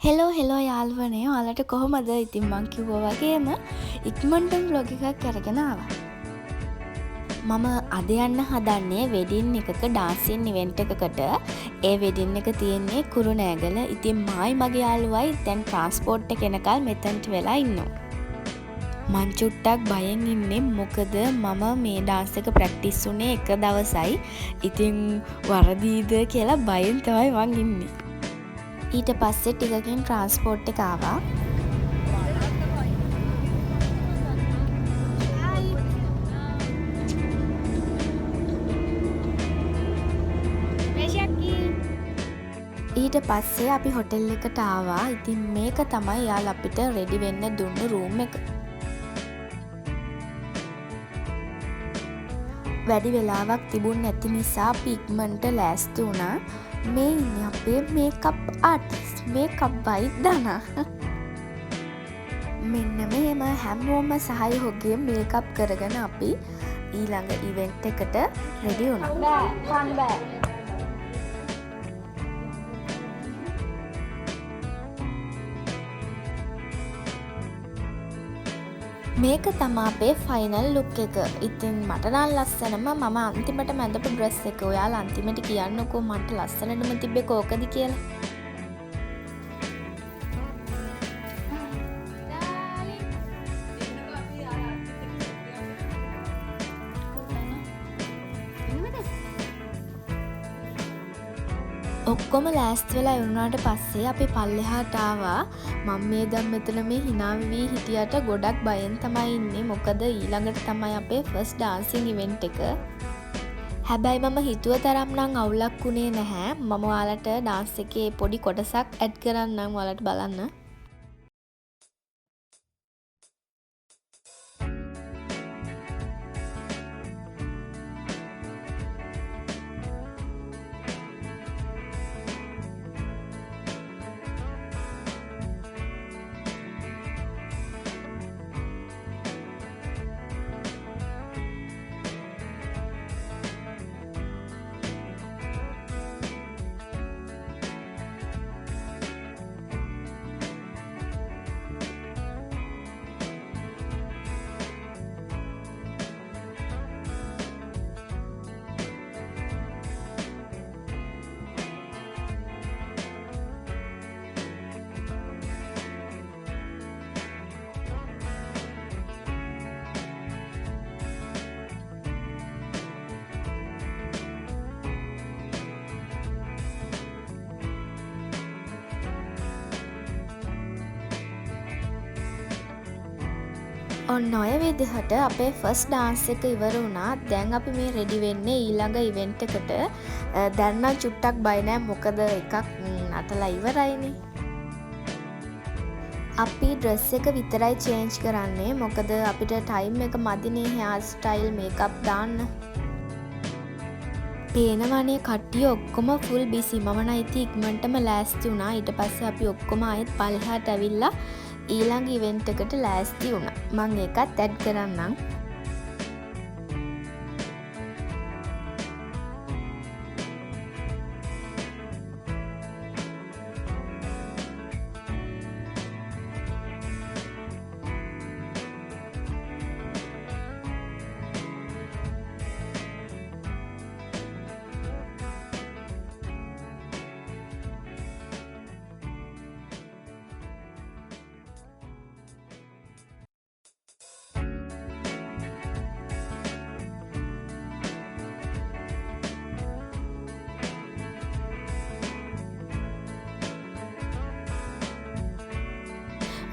Hello යාළුවනේ ඔයාලට කොහොමද? ඉතින් මං කිව්වා වගේම ඉක්මනටම vlog එකක් අරගෙන ආවා. මම අද යන්න හදන්නේ වෙඩින් එකක ඩාන්සින් ඉවෙන්ට් එකකට. ඒ වෙඩින් එක තියෙන්නේ කුරුණෑගල. ඉතින් මායි මගේ යාළුවයි දැන් ට්‍රාන්ස්පෝර්ට් එක එනකල් මෙතනට වෙලා ඉන්නවා. මං චුට්ටක් බයෙන් ඉන්නේ මොකද මම මේ ඩාන්ස් එක ප්‍රැක්ටිස් උනේ එක දවසයි. ඉතින් වරදීද කියලා බයෙන් තමයි මං ඉන්නේ. ඊට පස්සේ ටිකකින් ට්‍රාන්ස්පෝර්ට් එක ආවා. ඊට පස්සේ අපි හොටෙල් එකට ආවා. ඉතින් මේක තමයි යාළ අපිට රෙඩි වෙන්න දුන්න රූම් එක. වැඩි වෙලාවක් තිබුණ නැති නිසා අපි ඉක්මනට ලෑස්ති වුණා. මේ ඉන්නේ අපේ මේකප් ආටිස්ට් මේකප් බයි දනා. මෙන්න මෙහෙම හැමෝම සහයෝගයෙන් මේකප් කරගෙන අපි ඊළඟ ඉවෙන්ට් එකට රෙඩි වුණා. මේක තමයි අපේ ෆයිනල් ලුක් එක. ඉතින් මට නම් ලස්සනම මම අන්තිමට මැදපු ඩ්‍රෙස් එක. ඔයාලා අන්තිමට කියන්නකෝ මට ලස්සනටම තිබ්බේ කෝකද කියලා. ඔක්කොම ලෑස්ති වෙලා ඉවරනාට පස්සේ අපි පල්ලෙහාට ආවා. මම මේ දැන් මෙතන මේ hina වෙවි හිටියට ගොඩක් බයෙන් තමයි ඉන්නේ. මොකද ඊළඟට තමයි අපේ ෆස්ට් ඩාන්සින් ඉවෙන්ට් එක. හැබැයි මම හිතුව තරම් නම් අවුලක් වුණේ නැහැ. මම ඔයාලට ඩාන්ස් එකේ පොඩි කොටසක් ඇඩ් කරන්නම් ඔයාලට බලන්න. ඔන්න ඔය විදිහට අපේ ෆස්ට් ඩාන්ස් එක ඉවර වුණා. දැන් අපි මේ රෙඩි වෙන්නේ ඊළඟ ඉවෙන්ට් එකට. දැන් නම් චුට්ටක් බය නෑ මොකද එකක් නටලා ඉවරයිනේ. අපි ඩ්‍රෙස් එක විතරයි චේන්ජ් කරන්නේ. මොකද අපිට ටයිම් එක මදිනේ හෙයාර් ස්ටයිල් මේකප් දාන්න. පේනවනේ කට්ටිය ඔක්කොම ෆුල් බිසි. මම නම් ඉතින් ඉක්මනටම ලෑස්ති වුණා. ඊට පස්සේ අපි ඔක්කොම ආයෙත් පල්ලෙහාට ඇවිල්ලා ඊළඟ ඉවෙන්ට් එකට ලෑස්ති වුණා. මම ඒකත් ඇඩ් කරන්නම්.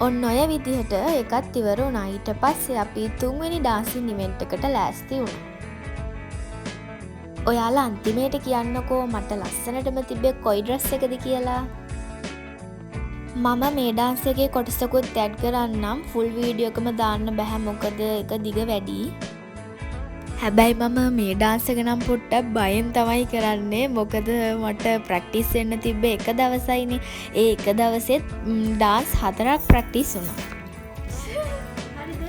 ඔන්න ඔය විදිහට එකත් ඉවර වුණා. ඊට පස්සේ අපි තුන්වෙනි ඩාන්සින් ඉවෙන්ට් එකට ලෑස්ති වුණා. ඔයාලා අන්තිමේට කියන්නකෝ මට ලස්සනටම තිබ්බේ කොයි ඩ්‍රෙස් එකද කියලා. මම මේ ඩාන්ස් එකේ කොටසකුත් ඇඩ් කරන්නම්. ෆුල් වීඩියෝ එකම දාන්න බෑ මොකද ඒක දිග වැඩි. හැබැයි මම මේ ඩාන්ස් එක නම් පොඩ්ඩක් බයෙන් තමයි කරන්නේ. මොකද මට ප්‍රැක්ටිස් වෙන්න තිබ්බේ එක දවසයිනේ. ඒ එක දවසෙත් ඩාන්ස් 4ක් ප්‍රැක්ටිස් වුණා. හරිද?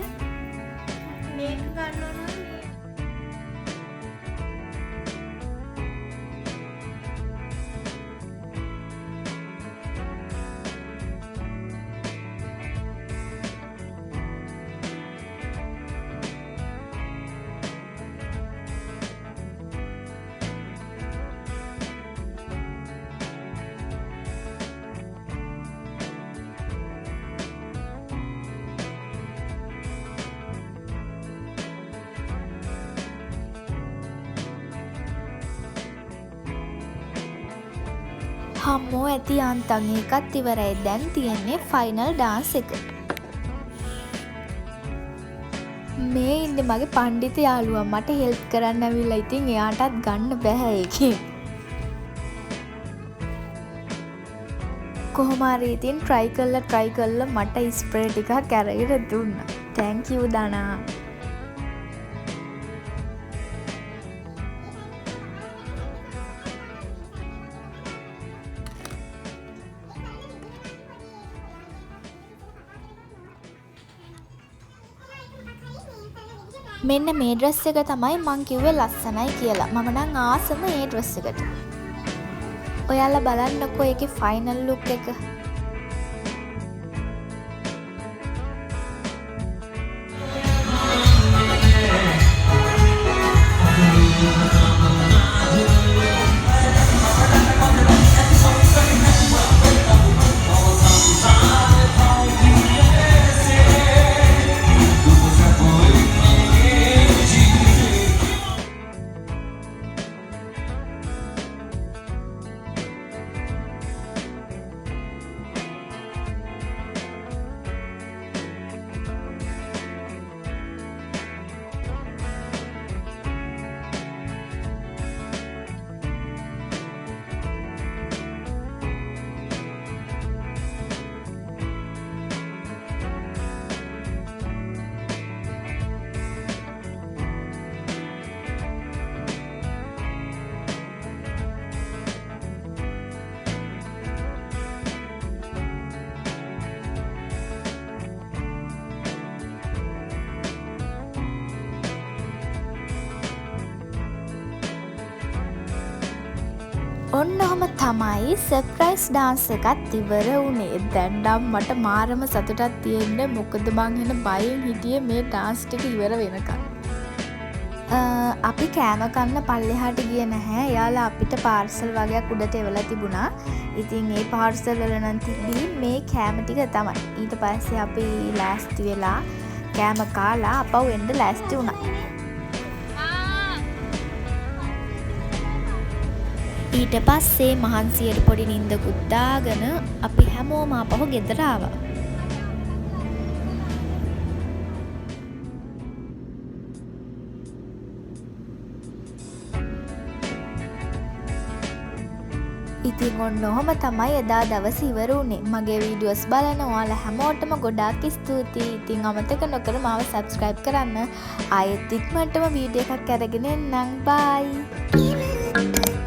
මේක ගන්නවා නම් හම්මෝ ඇති අන්තන් ඒකත් ඉවරයි. දැන් තියෙන්නේ ෆයිනල් ඩාන්ස් එක. මේ ඉන්නේ මගේ පණ්ඩිත යාළුවා මට හෙල්ප් කරන්න ඇවිල්ලා. ඉතින් එයාටත් ගන්න බෑ ඒකෙන්. කොහොම හරි ඉතින් try කරලා මට ස්ප්‍රේ ටිකක් අරගෙන දුන්නා. thank you දනා. මෙන්න මේ ඩ්‍රෙස් එක තමයි මං කිව්වේ ලස්සනයි කියලා. මම නම් ආසම මේ ඩ්‍රෙස් එකට. ඔයාලා බලන්නකෝ ඒකේ ෆයිනල් ලුක් එක. ඔන්න ඔහම තමයි සර්ප්‍රයිස් ඩාන්ස් එකත් ඉවර වුණේ. දැන් නම් මට මාරම සතුටක් තියෙන්නේ. මොකද මං එන බයෙන් හිටියේ මේ ඩාන්ස් ටික ඉවර වෙනකන්. අපි කෑම කන්න පල්ලෙහාට ගියේ නැහැ. එයාලා අපිට පාර්සල් වගේක් උඩට එවලා තිබුණා. ඉතින් ඒ පාර්සල් වල නම් තිබ්බී මේ කෑම ටික තමයි. ඊට පස්සේ අපි ලෑස්ති වෙලා කෑම කාලා අපව එන්න ලෑස්ති වුණා. ඊට පස්සේ මහන්සියට පොඩි නින්දකුත් දාගෙන අපි හැමෝම ආපහු ගෙදර ආවා. ඉතින් ඔන්න ඔහොම තමයි එදා දවස ඉවර වුණේ. මගේ වීඩියෝස් බලන ඔයාලා හැමෝටම ගොඩාක් ස්තුතියි. ඉතින් අමතක නොකර මාව subscribe කරන්න. ආයෙත් ඉක්මනටම වීඩියෝ එකක් අරගෙන එන්නම්. bye.